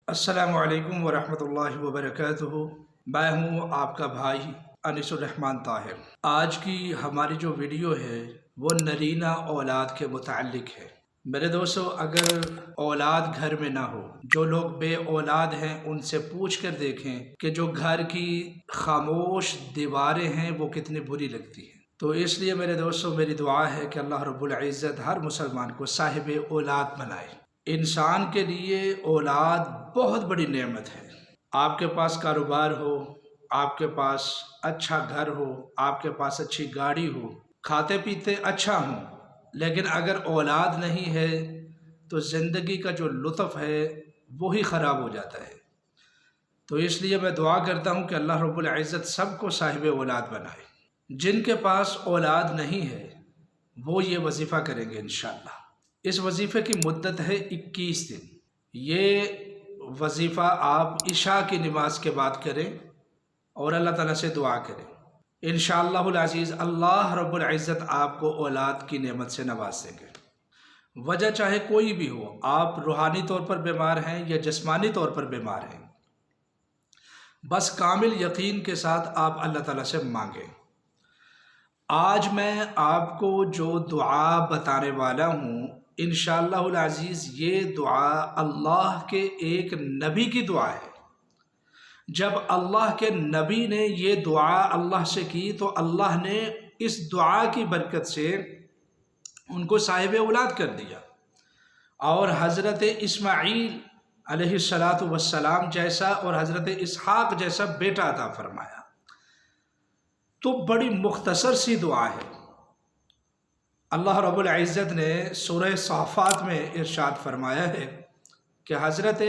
السلام علیکم ورحمۃ اللہ وبرکاتہ۔ میں ہوں آپ کا بھائی انیس الرحمن طاہر۔ آج کی ہماری جو ویڈیو ہے وہ نرینہ اولاد کے متعلق ہے۔ میرے دوستو، اگر اولاد گھر میں نہ ہو، جو لوگ بے اولاد ہیں ان سے پوچھ کر دیکھیں کہ جو گھر کی خاموش دیواریں ہیں وہ کتنی بری لگتی ہیں۔ تو اس لیے میرے دوستو، میری دعا ہے کہ اللہ رب العزت ہر مسلمان کو صاحب اولاد بنائے۔ انسان کے لیے اولاد بہت بڑی نعمت ہے۔ آپ کے پاس کاروبار ہو، آپ کے پاس اچھا گھر ہو، آپ کے پاس اچھی گاڑی ہو، کھاتے پیتے اچھا ہوں، لیکن اگر اولاد نہیں ہے تو زندگی کا جو لطف ہے وہی خراب ہو جاتا ہے۔ تو اس لیے میں دعا کرتا ہوں کہ اللہ رب العزت سب کو صاحب اولاد بنائے۔ جن کے پاس اولاد نہیں ہے وہ یہ وظیفہ کریں گے انشاءاللہ۔ اس وظیفے کی مدت ہے 21 دن۔ یہ وظیفہ آپ عشاء کی نماز کے بعد کریں اور اللہ تعالیٰ سے دعا کریں۔ انشاءاللہ العزیز اللہ رب العزت آپ کو اولاد کی نعمت سے نواز دیں گے۔ وجہ چاہے کوئی بھی ہو، آپ روحانی طور پر بیمار ہیں یا جسمانی طور پر بیمار ہیں، بس کامل یقین کے ساتھ آپ اللہ تعالیٰ سے مانگیں۔ آج میں آپ کو جو دعا بتانے والا ہوں انشاءاللہ العزیز، یہ دعا اللہ کے ایک نبی کی دعا ہے۔ جب اللہ کے نبی نے یہ دعا اللہ سے کی تو اللہ نے اس دعا کی برکت سے ان کو صاحب اولاد کر دیا، اور حضرت اسماعیل علیہ السلام جیسا اور حضرت اسحاق جیسا بیٹا عطا فرمایا۔ تو بڑی مختصر سی دعا ہے۔ اللہ رب العزت نے سورہ صافات میں ارشاد فرمایا ہے کہ حضرت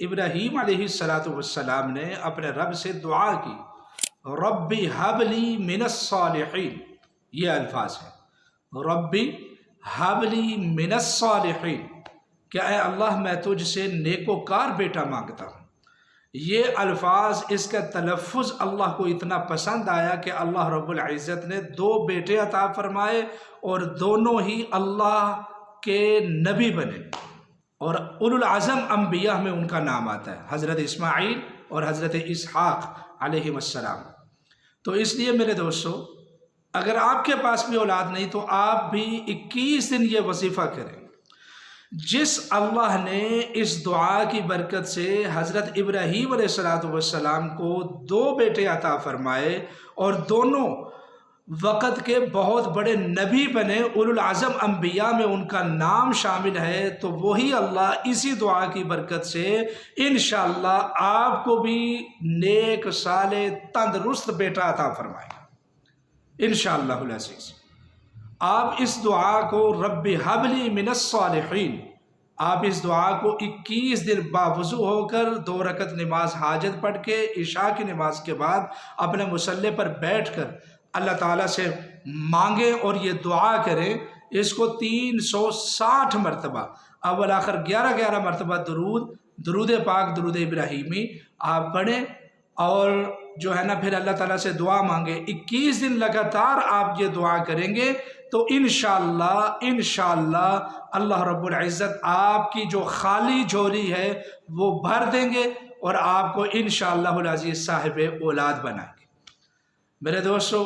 ابراہیم علیہ السلام نے اپنے رب سے دعا کی، ربی ہب لی من الصالحین۔ یہ الفاظ ہیں، ربی ہب لی من الصالحین، کہ اے اللہ میں تجھ سے نیکوکار بیٹا مانگتا ہوں۔ یہ الفاظ، اس کا تلفظ اللہ کو اتنا پسند آیا کہ اللہ رب العزت نے 2 بیٹے عطا فرمائے، اور دونوں ہی اللہ کے نبی بنے، اور اولو العزم انبیاء میں ان کا نام آتا ہے، حضرت اسماعیل اور حضرت اسحاق علیہ السلام۔ تو اس لیے میرے دوستو، اگر آپ کے پاس بھی اولاد نہیں تو آپ بھی 21 دن یہ وظیفہ کریں۔ جس اللہ نے اس دعا کی برکت سے حضرت ابراہیم علیہ السلام کو 2 بیٹے عطا فرمائے اور دونوں وقت کے بہت بڑے نبی بنے، اولو العزم انبیاء میں ان کا نام شامل ہے، تو وہی اللہ اسی دعا کی برکت سے انشاءاللہ آپ کو بھی نیک صالح تندرست بیٹا عطا فرمائے گا انشاءاللہ العزیز۔ آپ اس دعا کو رب ہب لی من الصالحین، آپ اس دعا کو 21 دن باوضو ہو کر 2 رکعت نماز حاجت پڑھ کے عشاء کی نماز کے بعد اپنے مصلی پر بیٹھ کر اللہ تعالیٰ سے مانگیں اور یہ دعا کریں۔ اس کو 360 مرتبہ، اول آخر 11 مرتبہ درود پاک، درود ابراہیمی آپ پڑھیں، اور جو ہے نا پھر اللہ تعالیٰ سے دعا مانگیں۔ 21 دن لگاتار آپ یہ دعا کریں گے تو انشاءاللہ اللہ رب العزت آپ کی جو خالی جھولی ہے وہ بھر دیں گے، اور آپ کو انشاءاللہ العزیز صاحب اولاد بنائیں گے۔ میرے دوستو،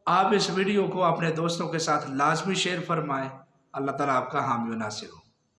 آپ اس ویڈیو کو اپنے دوستوں کے ساتھ لازمی شیئر فرمائیں۔ اللہ تعالیٰ آپ کا حامی و ناصر ہو۔